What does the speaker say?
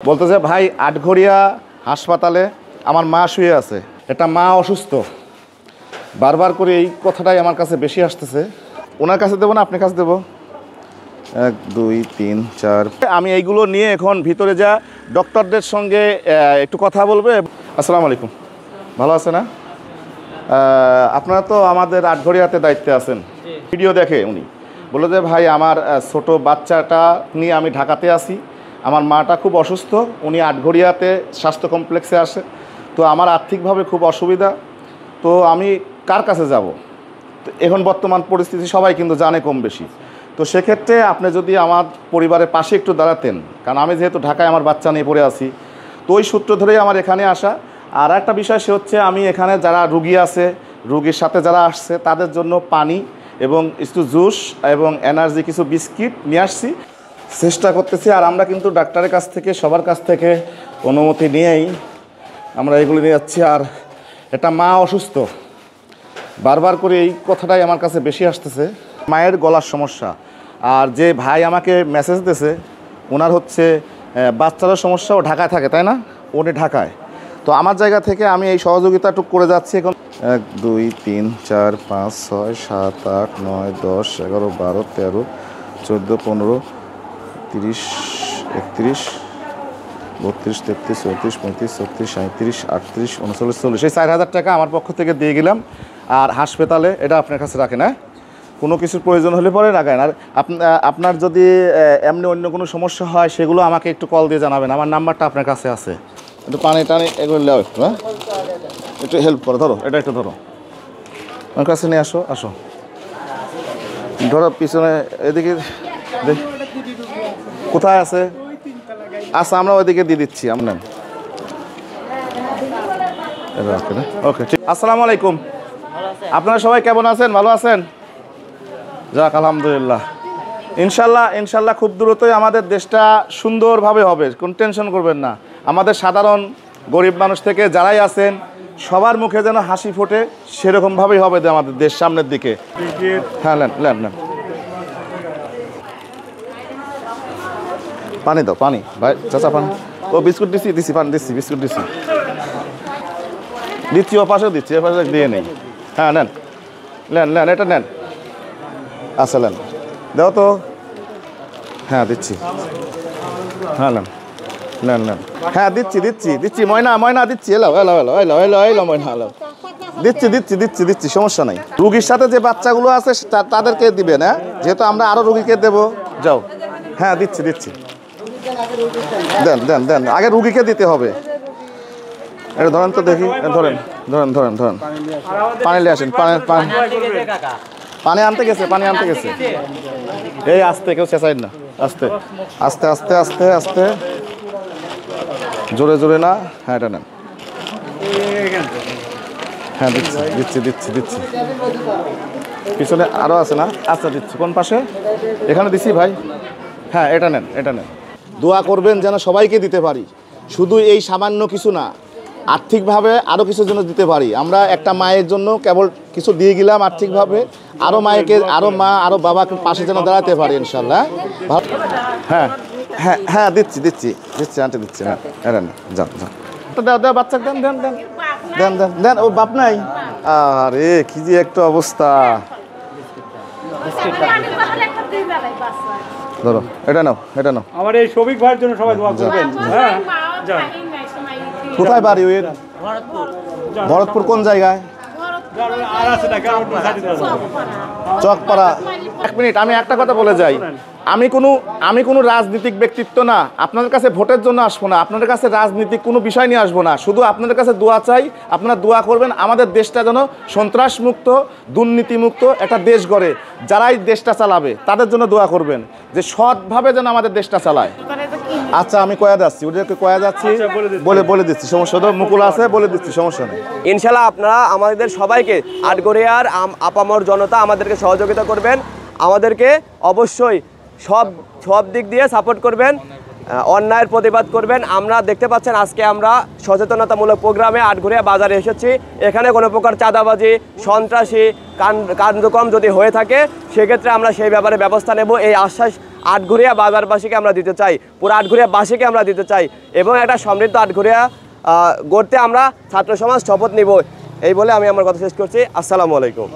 বলতেছে ভাই আটঘরিয়া হাসপাতালে আমার মা শুয়ে আছে, এটা মা অসুস্থ। বারবার করে এই কথাটাই আমার কাছে বেশি আসতেছে। ওনার কাছে দেবো না আপনার কাছে দেবো? 1 2 3 4। আমি এইগুলো নিয়ে এখন ভিতরে যা ডক্টরদের সঙ্গে একটু কথা বলবো। আসসালামু আলাইকুম, ভালো আছে না? আপনারা তো আমাদের আটঘরিয়াতে দায়িত্বে আছেন। ভিডিও দেখে উনি বললো যে ভাই আমার ছোট বাচ্চাটা নিয়ে আমি ঢাকাতে আসি, আমার মাটা খুব অসুস্থ, উনি আটঘরিয়াতে স্বাস্থ্য কমপ্লেক্সে আসে, তো আমার আর্থিকভাবে খুব অসুবিধা, তো আমি কার কাছে যাব? তো এখন বর্তমান পরিস্থিতি সবাই কিন্তু জানে কম বেশি। তো সেক্ষেত্রে আপনি যদি আমার পরিবারের পাশে একটু দাঁড়াতেন, কারণ আমি যেহেতু ঢাকায় আমার বাচ্চা নিয়ে পড়ে আছি, তো ওই সূত্র ধরেই আমার এখানে আসা। আর একটা বিষয় সে হচ্ছে আমি এখানে যারা রুগী আছে, রুগীর সাথে যারা আসছে তাদের জন্য পানি এবং একটু জুস এবং এনার্জি কিছু বিস্কিট নিয়ে আসছি, চেষ্টা করতেছি। আর আমরা কিন্তু ডাক্তারের কাছ থেকে সবার কাছ থেকে অনুমতি নিয়েই আমরা এগুলো নিয়ে যাচ্ছি। আর এটা মা অসুস্থ, বারবার করে এই কথাটাই আমার কাছে বেশি আসতেছে। মায়ের গলার সমস্যা, আর যে ভাই আমাকে মেসেজ দিয়েছে ওনার হচ্ছে বাচ্চারও সমস্যা, ও ঢাকায় থাকে তাই না? উনি ঢাকায়। তো আমার জায়গা থেকে আমি এই সহযোগিতাটুক করে যাচ্ছি এখন। 1 2 3 4 5 6 7 8 9 10 11 12 13 14 15 30 31 32 33 34 35 36 37 38 39 40, এই 4000 টাকা আমার পক্ষ থেকে দিয়ে গেলাম। আর হাসপাতালে এটা আপনার কাছে রাখেন, হ্যাঁ? কোনো কিছুর প্রয়োজন হলে পরে রাখেন। আর আপনার যদি এমনি অন্য কোনো সমস্যা হয় সেগুলো আমাকে একটু কল দিয়ে জানাবেন, আমার নাম্বারটা আপনার কাছে আছে। একটু পানি টানি এগুলো নেওয়া একটু, হ্যাঁ, একটু হেল্প করো। ধরো এটা একটু ধরো, আমার কাছে নিয়ে আসো, আসো ধরো পিছনে এদিকে দেখ কোথায় আছে। আচ্ছা আমরা ওইদিকে দিয়ে দিচ্ছি। আপনার ওকে, ঠিক। আসসালামু আলাইকুম, আপনারা সবাই কেমন আছেন? ভালো আছেন? যাক আলহামদুলিল্লাহ। ইনশাল্লাহ খুব দ্রুতই আমাদের দেশটা সুন্দরভাবে হবে, কোনো টেনশন করবেন না। আমাদের সাধারণ গরিব মানুষ থেকে যারাই আছেন সবার মুখে যেন হাসি ফোটে, সেরকমভাবেই হবে আমাদের দেশ সামনের দিকে। হ্যাঁ নেন পানি দাও, পানি ভাই, চাচা পানি। ও বিস্কুট দিছি পানি দিচ্ছি, বিস্কুট দিচ্ছি ও পাশেও দিচ্ছি, এ পাশে দিয়ে নেই। হ্যাঁ নেন এটা নেন। আচ্ছা নেন, দাও তো। হ্যাঁ দিচ্ছি, হ্যাঁ নেন। হ্যাঁ দিচ্ছি ময়না দিচ্ছি। এলো ময়না, এলো দিচ্ছি, সমস্যা নাই। রুগীর সাথে যে বাচ্চাগুলো আছে তাদেরকে দিবেন, হ্যাঁ, যেহেতু আমরা আরও রুগীকে দেবো। যাও, হ্যাঁ দিচ্ছি দেন আগে রুগীকে দিতে হবে। এটা ধরেন তো দেখি, ধরেন পানি নিয়ে আসেন। পানি আনতে গেছে এই আস্তে, কেউ চেঁচাই না, আস্তে জোরে না। হ্যাঁ এটা নেন। হ্যাঁ দিচ্ছি। পিছনে আরও আছে না? আচ্ছা দিচ্ছি। কোন পাশে? এখানে দিচ্ছি ভাই। হ্যাঁ এটা নেন। দোয়া করবেন যেন সবাইকে দিতে পারি, শুধু এই সামান্য কিছু না, আর্থিকভাবে আরও কিছু জন্য দিতে পারি। আমরা একটা মায়ের জন্য কেবল কিছু দিয়ে গেলাম আর্থিকভাবে, আরও মায়েকে, আরও মা, আরও বাবাকে পাশে যেন দাঁড়াতে পারি ইনশাল্লাহ। হ্যাঁ দিচ্ছি আন্টি দিচ্ছি। হ্যাঁ এটা না, যান দাও বাচ্চাকে দেন। ও বাপ নাই, আরে কি যে একটা অবস্থা। ধরো এটা নাও। আমার এই শফিক ভাইয়ের জন্য সবাই দোয়া করবেন। হ্যাঁ কোথায় বাড়ি ওর? ভরতপুর কোন জায়গায়? চকপাড়া। 1 মিনিট, আমি একটা কথা বলে যাই। আমি কোনো রাজনীতিক ব্যক্তিত্ব না, আপনাদের কাছে ভোটের জন্য আসবো না, আপনাদের কাছে রাজনীতিক কোনো বিষয় নিয়ে আসবো না, শুধু আপনাদের কাছে দোয়া চাই। আপনারা দোয়া করবেন আমাদের দেশটা যেন সন্ত্রাসমুক্ত, দুর্নীতিমুক্ত একটা দেশ গড়ে। যারাই দেশটা চালাবে তাদের জন্য দোয়া করবেন, যে সৎভাবে যেন আমাদের দেশটা চালায়। আচ্ছা আমি ওদেরকে কয়া যাচ্ছি, বলে দিচ্ছি, সমস্যা তো মুকুল আছে, বলে দিচ্ছি, সমস্যা নেই। ইনশাল্লাহ আপনারা আমাদের সবাইকে, আটঘরিয়ার আপামর জনতা আমাদেরকে সহযোগিতা করবেন, আমাদেরকে অবশ্যই সব দিক দিয়ে সাপোর্ট করবেন। অন্যায়ের প্রতিবাদ করবেন। আমরা দেখতে পাচ্ছেন আজকে আমরা সচেতনতামূলক প্রোগ্রামে আটঘরিয়া বাজারে এসেছি। এখানে কোনো প্রকার চাঁদাবাজি, সন্ত্রাসী কার্যক্রম যদি হয়ে থাকে সেক্ষেত্রে আমরা সেই ব্যাপারে ব্যবস্থা নেব, এই আশ্বাস আটঘরিয়া বাজারবাসীকে আমরা দিতে চাই, পুরো আটঘরিয়াবাসীকে আমরা দিতে চাই এবং একটা সমৃদ্ধ আটঘরিয়া গড়তে আমরা ছাত্র সমাজ শপথ নিব। এই বলে আমি আমার কথা শেষ করছি। আসসালামু আলাইকুম।